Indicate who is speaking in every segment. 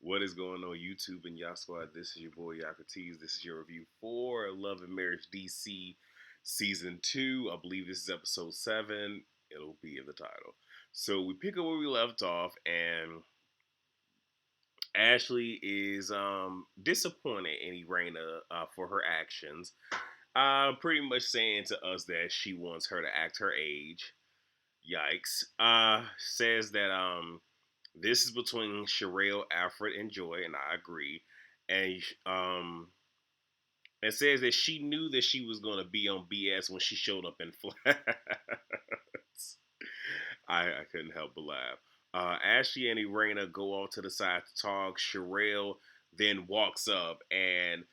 Speaker 1: What is going on YouTube and Y'all Squad? This is your boy YahCrateas. This is your review for Love and Marriage DC Season 2. I believe this is episode 7. It'll be in the title. So we pick up where we left off, and Ashley is disappointed in Irena for her actions. Pretty much saying to us that she wants her to act her age. Yikes. Says that this is between Sherelle, Alfred, and Joy, and I agree. And it says that she knew that she was going to be on BS when she showed up in flats. I couldn't help but laugh. Ashley and Irena go off to the side to talk. Sherelle then walks up, and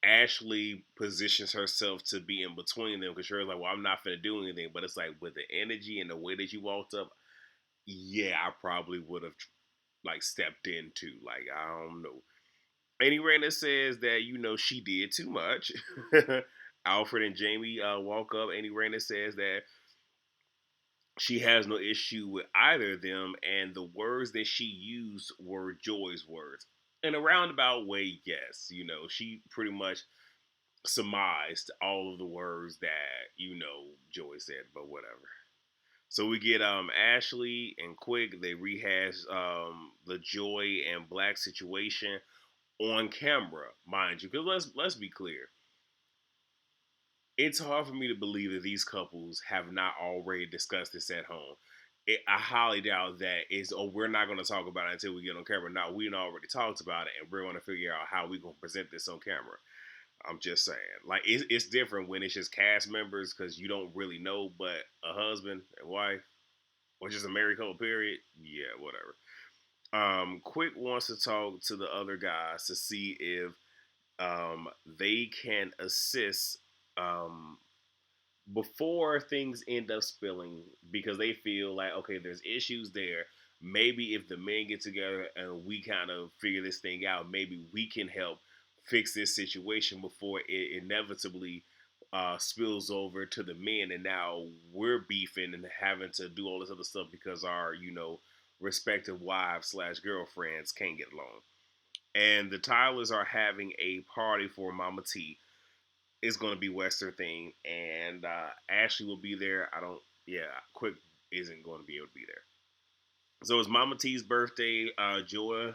Speaker 1: Ashley positions herself to be in between them because Sherelle's like, well, I'm not going to do anything. But it's like, with the energy and the way that you walked up, yeah, I probably would have like stepped into. Like, I don't know. And Irena says that, she did too much. Alfred and Jamie walk up, and Irena says that she has no issue with either of them, and the words that she used were Joy's words. In a roundabout way, yes. She pretty much surmised all of the words that, Joy said, but whatever. So we get Ashley and Quick. They rehash the Joy and Black situation on camera, mind you. Because let's be clear, it's hard for me to believe that these couples have not already discussed this at home. I highly doubt that it's, oh, we're not going to talk about it until we get on camera. No, we already talked about it, and we're going to figure out how we're going to present this on camera. I'm just saying. Like, it's different when it's just cast members because you don't really know, but a husband and wife, or just a married couple, period, yeah, whatever. Quick wants to talk to the other guys to see if they can assist um, before things end up spilling, because they feel like, okay, there's issues there. Maybe if the men get together and we kind of figure this thing out, maybe we can help fix this situation before it inevitably spills over to the men, and now we're beefing and having to do all this other stuff because our respective wives slash girlfriends can't get along. And the Tylers are having a party for Mama T. It's going to be Western theme, and Ashley will be there. Quick isn't going to be able to be there. So it's Mama T's birthday. Joy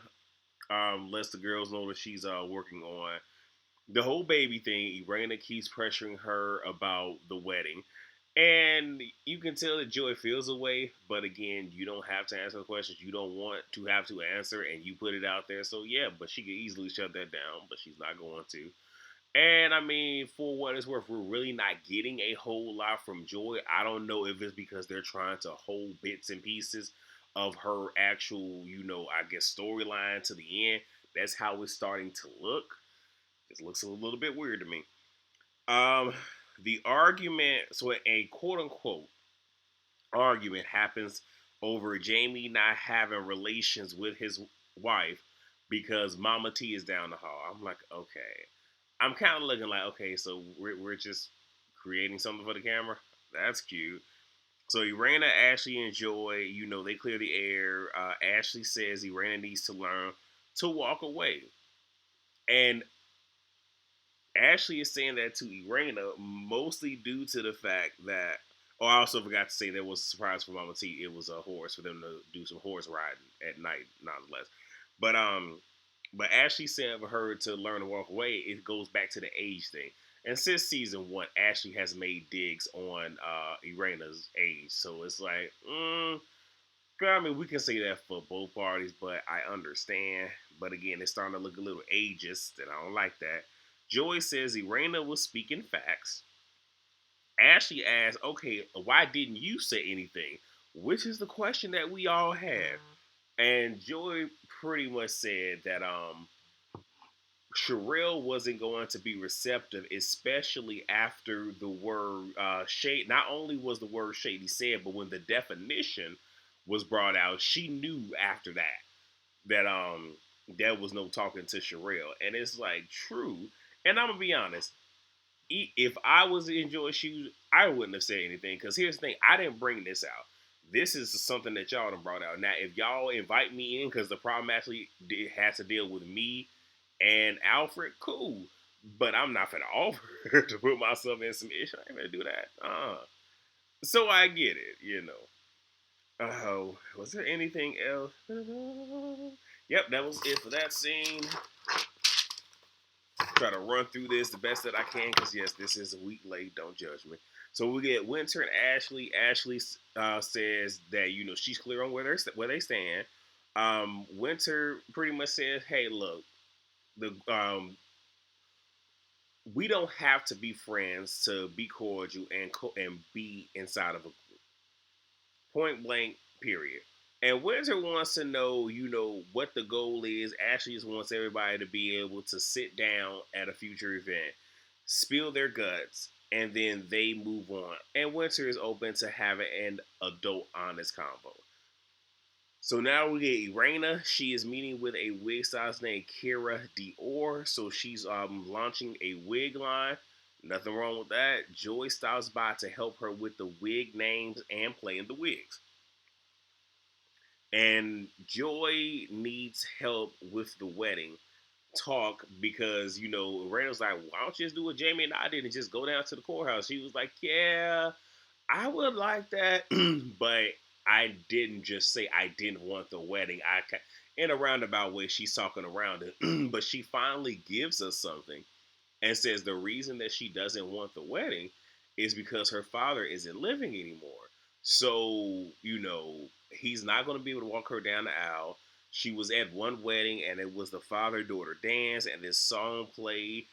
Speaker 1: lets the girls know that she's working on the whole baby thing. Irena keeps pressuring her about the wedding. And you can tell that Joy feels a way, but again, you don't have to answer the questions. You don't want to have to answer, and you put it out there. So yeah, but she could easily shut that down, but she's not going to. And I mean, for what it's worth, we're really not getting a whole lot from Joy. I don't know if it's because they're trying to hold bits and pieces of her actual, I guess, storyline to the end. That's how it's starting to look. It looks a little bit weird to me. Um, the argument, so a quote unquote argument happens over Jamie not having relations with his wife because Mama T is down the hall. I'm like, okay. I'm kind of looking like, okay, so we're just creating something for the camera. That's cute. So Irena, Ashley, and Joy, they clear the air. Ashley says Irena needs to learn to walk away. And Ashley is saying that to Irena mostly due to the fact that, oh, I also forgot to say there was a surprise for Mama T. It was a horse for them to do some horse riding at night, nonetheless. But Ashley said for her to learn to walk away, it goes back to the age thing. And since season 1, Ashley has made digs on Irena's age, so it's like, I mean, we can say that for both parties, but I understand. But again, it's starting to look a little ageist, and I don't like that. Joy says Irena was speaking facts. Ashley asks, okay, why didn't you say anything? Which is the question that we all have. And Joy pretty much said that Sherelle wasn't going to be receptive, especially after the word shade. Not only was the word shady said, but when the definition was brought out, she knew after that there was no talking to Sherelle. And it's like, true. And I'm gonna be honest, if I was in Joy's shoes, I wouldn't have said anything. Because here's the thing, I didn't bring this out. This is something that y'all done brought out. Now, if y'all invite me in because the problem actually has to deal with me and Alfred, cool. But I'm not gonna offer to put myself in some issue. I ain't gonna do that. So I get it, you know. Oh, was there anything else? Yep, that was it for that scene. Try to run through this the best that I can because yes, this is a week late. Don't judge me. So we get Winter and Ashley. Ashley says that she's clear on where they stand. Winter pretty much says, "Hey, look, the we don't have to be friends to be cordial and be inside of a group. Point blank. Period." And Winter wants to know, what the goal is. Ashley just wants everybody to be able to sit down at a future event, spill their guts, and then they move on. And Winter is open to having an adult honest combo. So now we get Irena. She is meeting with a wig stylist named Kira Dior. So she's launching a wig line. Nothing wrong with that. Joy stops by to help her with the wig names and playing the wigs. And Joy needs help with the wedding talk because, Randall's like, why don't you just do what Jamie and I did and just go down to the courthouse? She was like, yeah, I would like that. But I didn't just say I didn't want the wedding. In a roundabout way, she's talking around it. But she finally gives us something and says the reason that she doesn't want the wedding is because her father isn't living anymore. So, he's not going to be able to walk her down the aisle. She was at one wedding and it was the father daughter dance and this song played,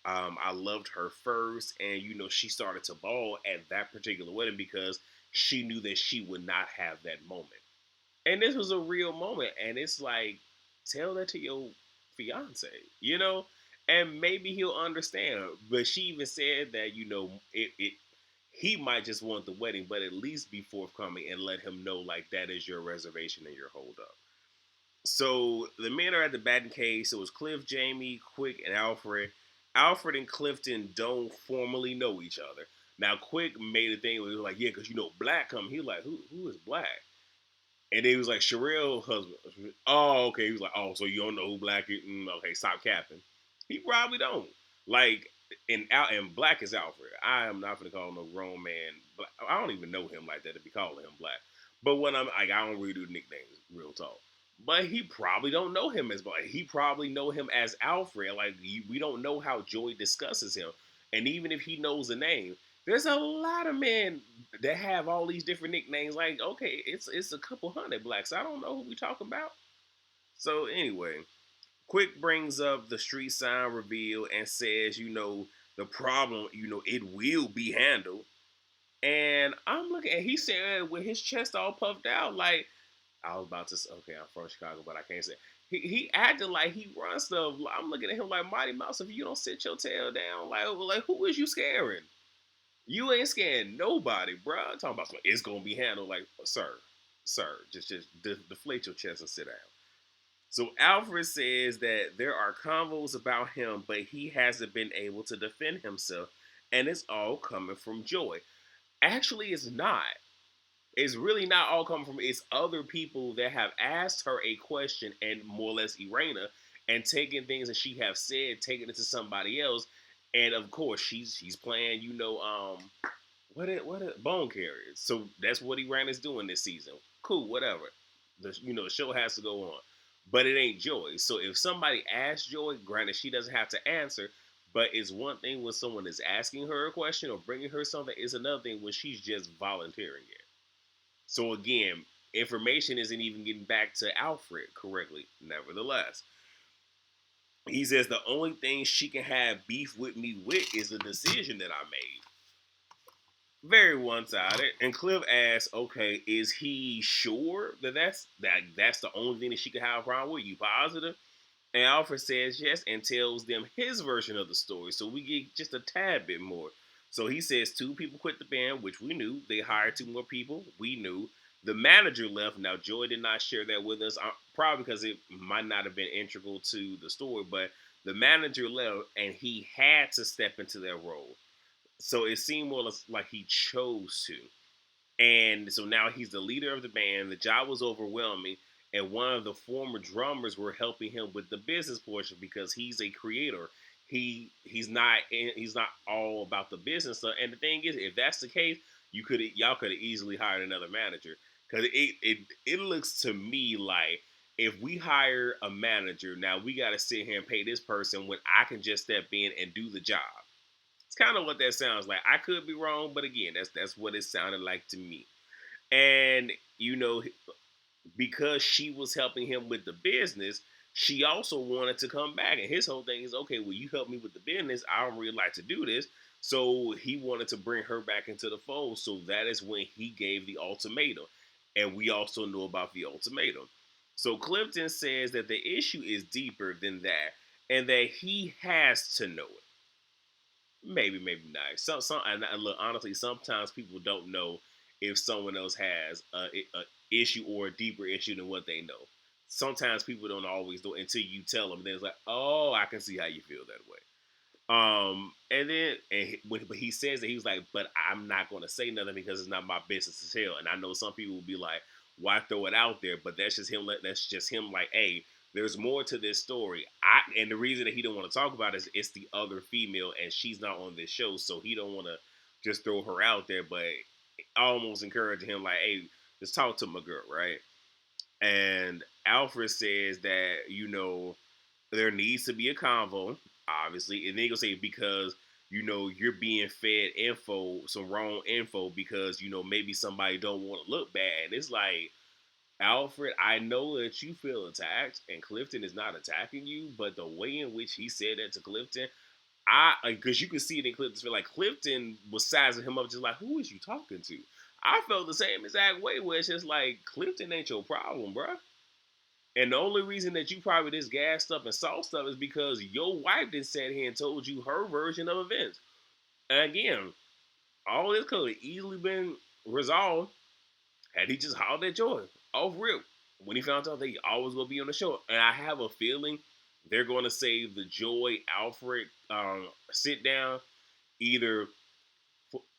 Speaker 1: I loved her first. And, she started to bawl at that particular wedding because she knew that she would not have that moment. And this was a real moment. And it's like, tell that to your fiance, and maybe he'll understand. But she even said that, he might just want the wedding, but at least be forthcoming and let him know like that is your reservation and your hold up. So the men are at the batting cage. So it's Cliff, Jamie, Quick, and Alfred. Alfred and Clifton don't formally know each other. Now Quick made a thing where he was like, yeah, because Black come. He was like, who is Black? And then he was like, Sherelle husband. Oh, okay. He was like, oh, so you don't know who Black is? Okay, stop capping. He probably don't. Like, and Black is Alfred. I am not going to call him a grown man. Black. I don't even know him like that to be calling him Black. But when I'm like, I don't really do nicknames, real talk. But he probably don't know him as Black. He probably know him as Alfred. Like, we don't know how Joy discusses him. And even if he knows the name, there's a lot of men that have all these different nicknames. Like, okay, it's a couple hundred Blacks. I don't know who we talking about. So anyway, Quick brings up the street sign reveal and says, the problem, it will be handled. And I'm looking at, he said with his chest all puffed out, like, I was about to say, okay, I'm from Chicago, but I can't say. He acted like he runs stuff. I'm looking at him like Mighty Mouse. If you don't sit your tail down, like who is you scaring? You ain't scaring nobody, bro. I'm talking about it's gonna be handled. Like, sir, just deflate your chest and sit down. So Alfred says that there are convos about him, but he hasn't been able to defend himself, and it's all coming from Joy. Actually, it's not. It's really not all coming from. It's other people that have asked her a question, and more or less Irena, and taking things that she have said, taking it to somebody else, and of course she's playing, what bone carriers. So that's what Irena's doing this season. Cool, whatever. The show has to go on, but it ain't Joy. So if somebody asks Joy, granted she doesn't have to answer, but it's one thing when someone is asking her a question or bringing her something. It's another thing when she's just volunteering it. So again, information isn't even getting back to Alfred correctly. Nevertheless, he says the only thing she can have beef with me with is the decision that I made. Very one-sided. And Cliff asks, "Okay, is he sure that's the only thing that she can have a problem with? You positive?" And Alfred says yes and tells them his version of the story. So we get just a tad bit more. So he says 2 people quit the band, which we knew. They hired 2 more people. We knew. The manager left. Now, Joy did not share that with us, probably because it might not have been integral to the story, but the manager left and he had to step into that role. So it seemed more like he chose to. And so now he's the leader of the band. The job was overwhelming, and one of the former drummers were helping him with the business portion because he's a creator. He's not all about the business stuff. And the thing is, if that's the case, y'all could have easily hired another manager because it looks to me like if we hire a manager now, we got to sit here and pay this person when I can just step in and do the job. It's kind of what that sounds like. I could be wrong, but again, that's what it sounded like to me. And you know, because she was helping him with the business, she also wanted to come back. And his whole thing is, okay, well, you help me with the business. I don't really like to do this. So he wanted to bring her back into the fold. So that is when he gave the ultimatum. And we also know about the ultimatum. So Clifton says that the issue is deeper than that and that he has to know it. Maybe, maybe not. And look, honestly, sometimes people don't know if someone else has a issue or a deeper issue than what they know. Sometimes people don't always know until you tell them. Then it's like, oh, I can see how you feel that way. And then but he says that he was like, but I'm not going to say nothing because it's not my business to tell. And I know some people will be like, why throw it out there? But that's just him. That's just him. Like, hey, there's more to this story. And the reason that he don't want to talk about it is it's the other female, and she's not on this show, so he don't want to just throw her out there. But almost encouraging him, like, hey, just talk to my girl, right? And Alfred says that there needs to be a convo, obviously, and then he'll say because you're being fed some wrong info because maybe somebody don't want to look bad. And it's like, Alfred, I know that you feel attacked, and Clifton is not attacking you, but the way in which he said that to Clifton, because you can see it in Clifton's feel like Clifton was sizing him up, just like, who is you talking to? I felt the same exact way, where it's just like, Clifton ain't your problem, bruh. And the only reason that you probably this gassed up and saw stuff is because your wife just sat here and told you her version of events. And again, all this could have easily been resolved had he just hollered at Joy off rip when he found out that he always gonna be on the show. And I have a feeling they're going to save the Joy Alfred sit down either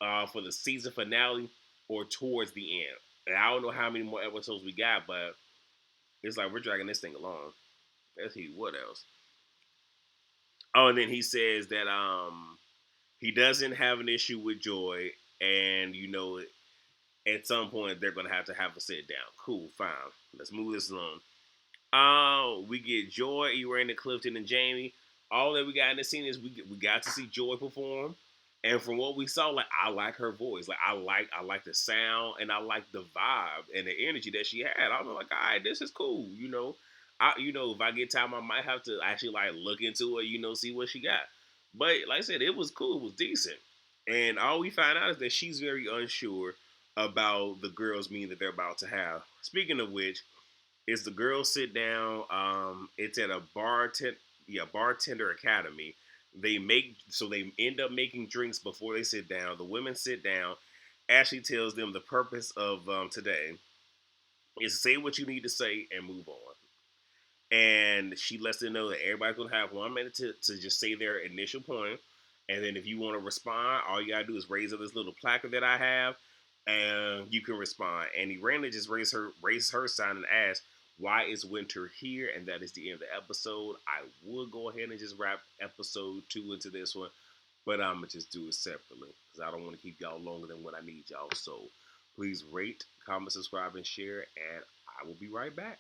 Speaker 1: for the season finale or towards the end. And I don't know how many more episodes we got, but it's like we're dragging this thing along. Let's see what else. Oh, and then he says that he doesn't have an issue with Joy, and at some point they're gonna have a sit down. Cool, fine. Let's move this along. We get Joy, Irena, Clifton, and Jamie. All that we got in the scene is we got to see Joy perform, and from what we saw, like I like her voice, like I like the sound, and I like the vibe and the energy that she had. I was like, all right, this is cool. If I get time, I might have to actually like look into it, see what she got. But like I said, it was cool, it was decent, and all we find out is that she's very unsure about the girls' meeting that they're about to have. Speaking of which, is the girls sit down. It's at a bartender academy. They end up making drinks before they sit down. The women sit down. Ashley tells them the purpose of today is say what you need to say and move on. And she lets them know that everybody's gonna have 1 minute to just say their initial point, and then if you want to respond, all you gotta do is raise up this little placard that I have, and you can respond. And Irena just raised her sign and asked, "Why is winter here?" And that is the end of the episode. I would go ahead and just wrap episode 2 into this one, but I'm gonna just do it separately because I don't want to keep y'all longer than what I need y'all. So please rate, comment, subscribe, and share, and I will be right back.